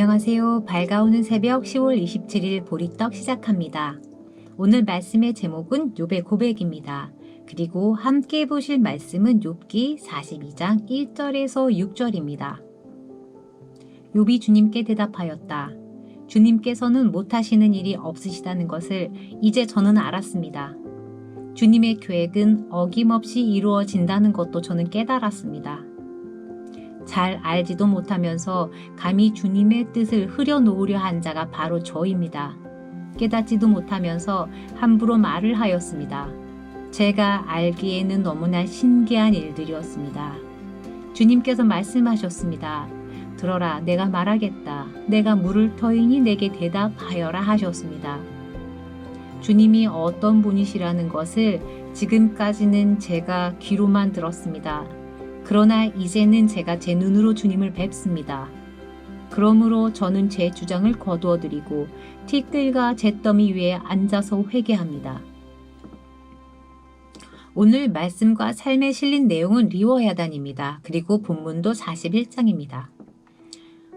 안녕하세요. 밝아오는 새벽 10월 27일 보리떡 시작합니다. 오늘 말씀의 제목은 욥의 고백입니다. 그리고 함께 보실 말씀은 욥기 42장 1절에서 6절입니다. 욥이 주님께 대답하였다. 주님께서는 못하시는 일이 없으시다는 것을 이제 저는 알았습니다. 주님의 계획은 어김없이 이루어진다는 것도 저는 깨달았습니다. 잘 알지도 못하면서 감히 주님의 뜻을 흐려놓으려 한 자가 바로 저입니다. 깨닫지도 못하면서 함부로 말을 하였습니다. 제가 알기에는 너무나 신기한 일들이었습니다. 주님께서 말씀하셨습니다. 들어라, 내가 말하겠다. 내가 물을 터이니 내게 대답하여라 하셨습니다. 주님이 어떤 분이시라는 것을 지금까지는 제가 귀로만 들었습니다. 그러나 이제는 제가 제 눈으로 주님을 뵙습니다. 그러므로 저는 제 주장을 거두어 드리고 티끌과 잿더미 위에 앉아서 회개합니다. 오늘 말씀과 삶에 실린 내용은 리워야단입니다. 그리고 본문도 41장입니다.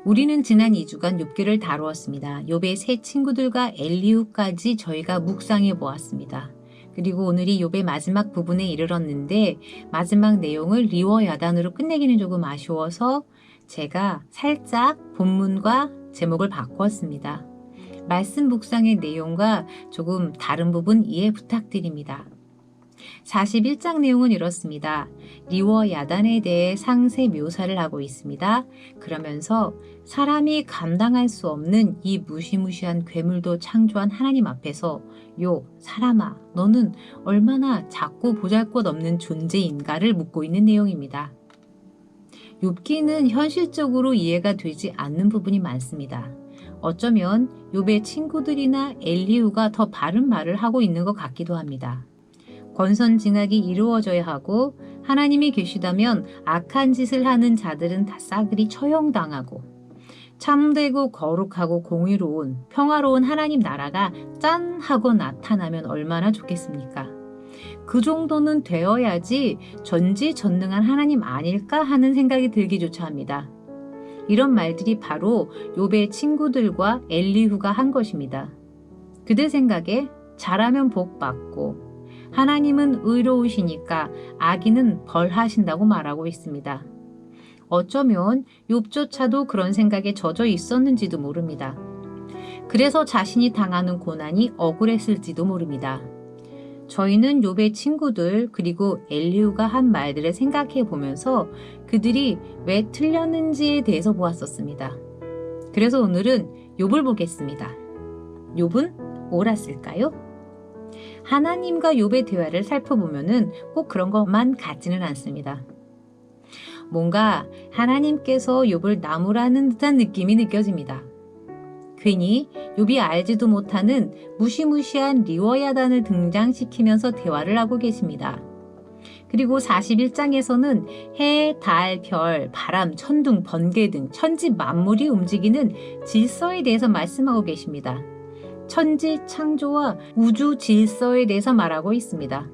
우리는 지난 2주간 욥기를 다루었습니다. 욥의 세 친구들과 엘리후까지 저희가 묵상해 보았습니다. 그리고 오늘이 욥의 마지막 부분에 이르렀는데 마지막 내용을 리워야단으로 끝내기는 조금 아쉬워서 제가 살짝 본문과 제목을 바꾸었습니다. 말씀 묵상의 내용과 조금 다른 부분 이해 부탁드립니다. 41장 내용은 이렇습니다. 리워야단에 대해 상세 묘사를 하고 있습니다. 그러면서 사람이 감당할 수 없는 이 무시무시한 괴물도 창조한 하나님 앞에서 요 사람아, 너는 얼마나 작고 보잘것없는 존재인가를 묻고 있는 내용입니다. 욥기는 현실적으로 이해가 되지 않는 부분이 많습니다. 어쩌면 욥의 친구들이나 엘리후가 더 바른 말을 하고 있는 것 같기도 합니다. 권선징악이 이루어져야 하고 하나님이 계시다면 악한 짓을 하는 자들은 다 싸그리 처형당하고 참되고 거룩하고 공의로운 평화로운 하나님 나라가 짠 하고 나타나면 얼마나 좋겠습니까? 그 정도는 되어야지 전지전능한 하나님 아닐까 하는 생각이 들기조차 합니다. 이런 말들이 바로 욥의 친구들과 엘리후가 한 것입니다. 그들 생각에 잘하면 복 받고 하나님은 의로우시니까 악인은 벌하신다고 말하고 있습니다. 어쩌면 욥조차도 그런 생각에 젖어 있었는지도 모릅니다. 그래서 자신이 당하는 고난이 억울했을지도 모릅니다. 저희는 욥의 친구들 그리고 엘리후가 한 말들을 생각해 보면서 그들이 왜 틀렸는지에 대해서 보았었습니다. 그래서 오늘은 욥을 보겠습니다. 욥은 옳았을까요? 하나님과 욥의 대화를 살펴보면은 꼭 그런 것만 같지는 않습니다. 뭔가 하나님께서 욥을 나무라는 듯한 느낌이 느껴집니다. 괜히 욥이 알지도 못하는 무시무시한 리워야단을 등장시키면서 대화를 하고 계십니다. 그리고 41장에서는 해, 달, 별, 바람, 천둥, 번개 등 천지 만물이 움직이는 질서에 대해서 말씀하고 계십니다. 천지 창조와 우주 질서에 대해서 말하고 있습니다.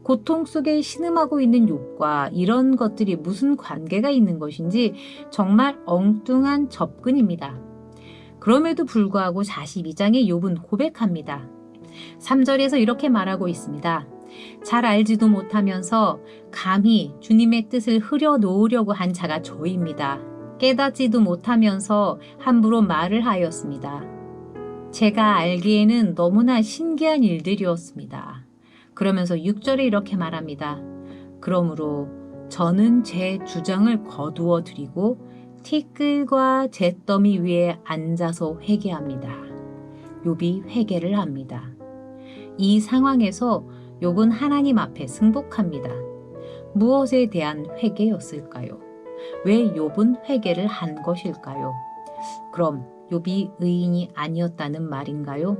고통 속에 신음하고 있는 욥과 이런 것들이 무슨 관계가 있는 것인지 정말 엉뚱한 접근입니다. 그럼에도 불구하고 42장의 욥은 고백합니다. 3절에서 이렇게 말하고 있습니다. 잘 알지도 못하면서 감히 주님의 뜻을 흐려놓으려고 한 자가 저입니다. 깨닫지도 못하면서 함부로 말을 하였습니다. 제가 알기에는 너무나 신기한 일들이었습니다. 그러면서 6절에 이렇게 말합니다. 그러므로 저는 제 주장을 거두어 드리고 티끌과 잿더미 위에 앉아서 회개합니다. 욥이 회개를 합니다. 이 상황에서 욥은 하나님 앞에 승복합니다. 무엇에 대한 회개였을까요? 왜 욥은 회개를 한 것일까요? 그럼 욥이 의인이 아니었다는 말인가요?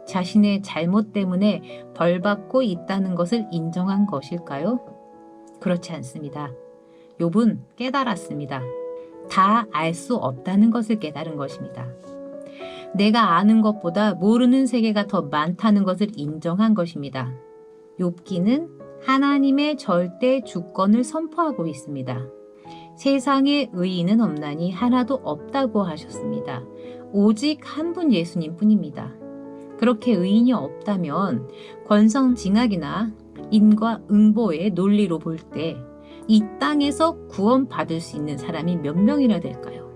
자신의 잘못 때문에 벌받고 있다는 것을 인정한 것일까요? 그렇지 않습니다. 욥은 깨달았습니다. 다 알 수 없다는 것을 깨달은 것입니다. 내가 아는 것보다 모르는 세계가 더 많다는 것을 인정한 것입니다. 욥기는 하나님의 절대 주권을 선포하고 있습니다. 세상에 의인은 없나니 하나도 없다고 하셨습니다. 오직 한 분 예수님 뿐입니다. 그렇게 의인이 없다면 권성징악이나 인과응보의 논리로 볼 때 이 땅에서 구원받을 수 있는 사람이 몇 명이나 될까요?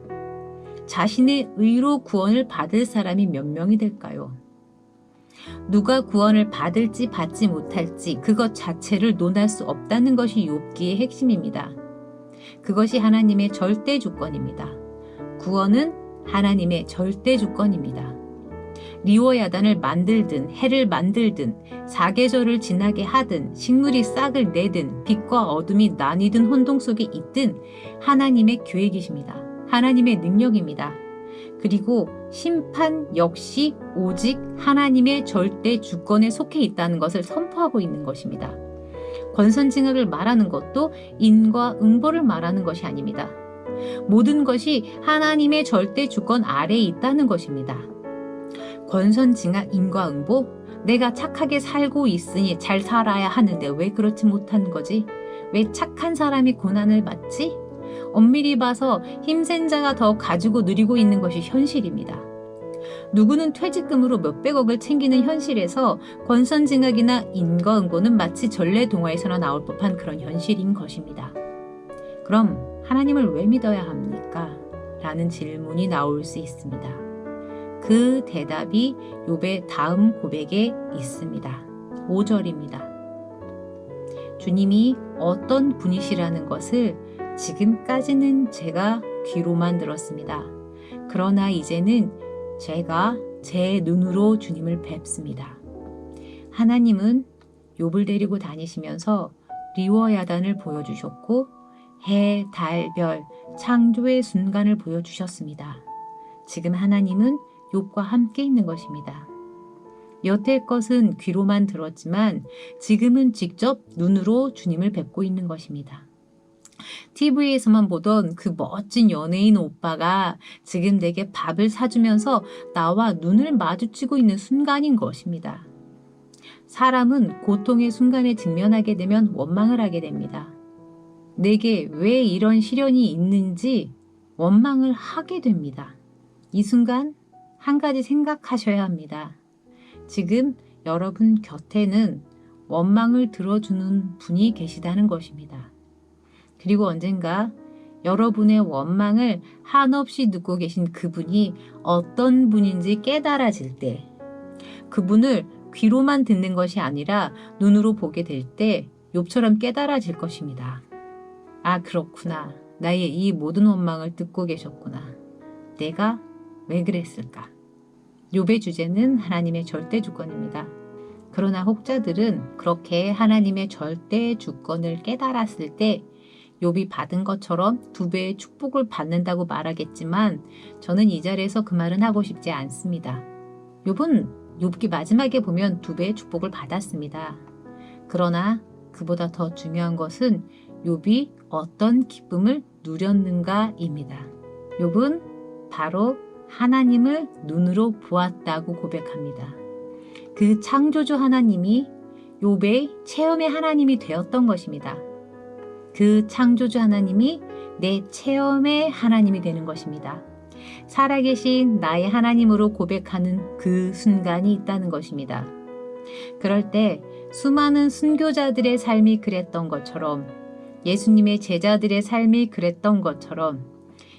자신의 의로 구원을 받을 사람이 몇 명이 될까요? 누가 구원을 받을지 받지 못할지 그것 자체를 논할 수 없다는 것이 욥기의 핵심입니다. 그것이 하나님의 절대 주권입니다. 구원은 하나님의 절대 주권입니다. 리워야단을 만들든 해를 만들든 사계절을 지나게 하든 식물이 싹을 내든 빛과 어둠이 나뉘든 혼동 속에 있든 하나님의 계획이십니다. 하나님의 능력입니다. 그리고 심판 역시 오직 하나님의 절대 주권에 속해 있다는 것을 선포하고 있는 것입니다. 권선징악을 말하는 것도 인과응보를 말하는 것이 아닙니다. 모든 것이 하나님의 절대 주권 아래에 있다는 것입니다. 권선징악 인과응보? 내가 착하게 살고 있으니 잘 살아야 하는데 왜 그렇지 못한 거지? 왜 착한 사람이 고난을 받지? 엄밀히 봐서 힘센 자가 더 가지고 누리고 있는 것이 현실입니다. 누구는 퇴직금으로 몇백억을 챙기는 현실에서 권선징악이나 인과응보는 마치 전래동화에서나 나올 법한 그런 현실인 것입니다. 그럼 하나님을 왜 믿어야 합니까? 라는 질문이 나올 수 있습니다. 그 대답이 욥의 다음 고백에 있습니다. 5절입니다. 주님이 어떤 분이시라는 것을 지금까지는 제가 귀로만 들었습니다. 그러나 이제는 제가 제 눈으로 주님을 뵙습니다. 하나님은 욥을 데리고 다니시면서 리워야단을 보여주셨고 해, 달, 별, 창조의 순간을 보여주셨습니다. 지금 하나님은 욥과 함께 있는 것입니다. 여태 것은 귀로만 들었지만 지금은 직접 눈으로 주님을 뵙고 있는 것입니다. TV에서만 보던 그 멋진 연예인 오빠가 지금 내게 밥을 사주면서 나와 눈을 마주치고 있는 순간인 것입니다. 사람은 고통의 순간에 직면하게 되면 원망을 하게 됩니다. 내게 왜 이런 시련이 있는지 원망을 하게 됩니다. 이 순간 한 가지 생각하셔야 합니다. 지금 여러분 곁에는 원망을 들어주는 분이 계시다는 것입니다. 그리고 언젠가 여러분의 원망을 한없이 듣고 계신 그분이 어떤 분인지 깨달아질 때 그분을 귀로만 듣는 것이 아니라 눈으로 보게 될 때 욥처럼 깨달아질 것입니다. 아, 그렇구나. 나의 이 모든 원망을 듣고 계셨구나. 내가 왜 그랬을까? 욥의 주제는 하나님의 절대 주권입니다. 그러나 혹자들은 그렇게 하나님의 절대 주권을 깨달았을 때 욥이 받은 것처럼 2배의 축복을 받는다고 말하겠지만 저는 이 자리에서 그 말은 하고 싶지 않습니다. 욥은 욥기 마지막에 보면 2배의 축복을 받았습니다. 그러나 그보다 더 중요한 것은 욥이 어떤 기쁨을 누렸는가입니다. 욥은 바로 하나님을 눈으로 보았다고 고백합니다. 그 창조주 하나님이 욥의 체험의 하나님이 되었던 것입니다. 그 창조주 하나님이 내 체험의 하나님이 되는 것입니다. 살아계신 나의 하나님으로 고백하는 그 순간이 있다는 것입니다. 그럴 때 수많은 순교자들의 삶이 그랬던 것처럼 예수님의 제자들의 삶이 그랬던 것처럼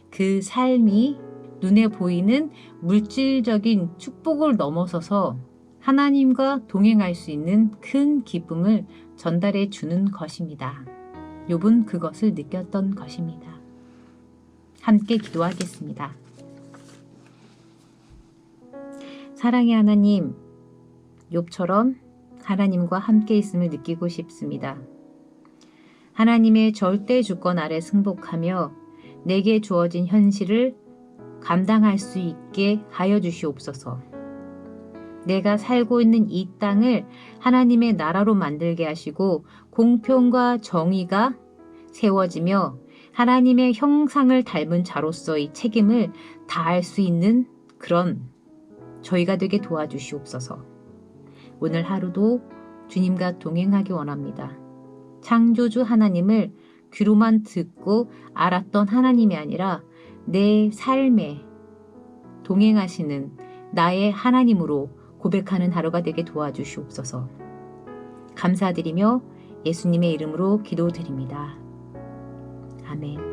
그 삶이 눈에 보이는 물질적인 축복을 넘어서서 하나님과 동행할 수 있는 큰 기쁨을 전달해 주는 것입니다. 욥은 그것을 느꼈던 것입니다. 함께 기도하겠습니다. 사랑의 하나님, 욥처럼 하나님과 함께 있음을 느끼고 싶습니다. 하나님의 절대 주권 아래 승복하며 내게 주어진 현실을 감당할 수 있게 하여 주시옵소서. 내가 살고 있는 이 땅을 하나님의 나라로 만들게 하시고 공평과 정의가 세워지며 하나님의 형상을 닮은 자로서의 책임을 다할 수 있는 그런 저희가 되게 도와주시옵소서. 오늘 하루도 주님과 동행하기 원합니다. 창조주 하나님을 귀로만 듣고 알았던 하나님이 아니라 내 삶에 동행하시는 나의 하나님으로 고백하는 하루가 되게 도와주시옵소서. 감사드리며 예수님의 이름으로 기도드립니다. 아멘.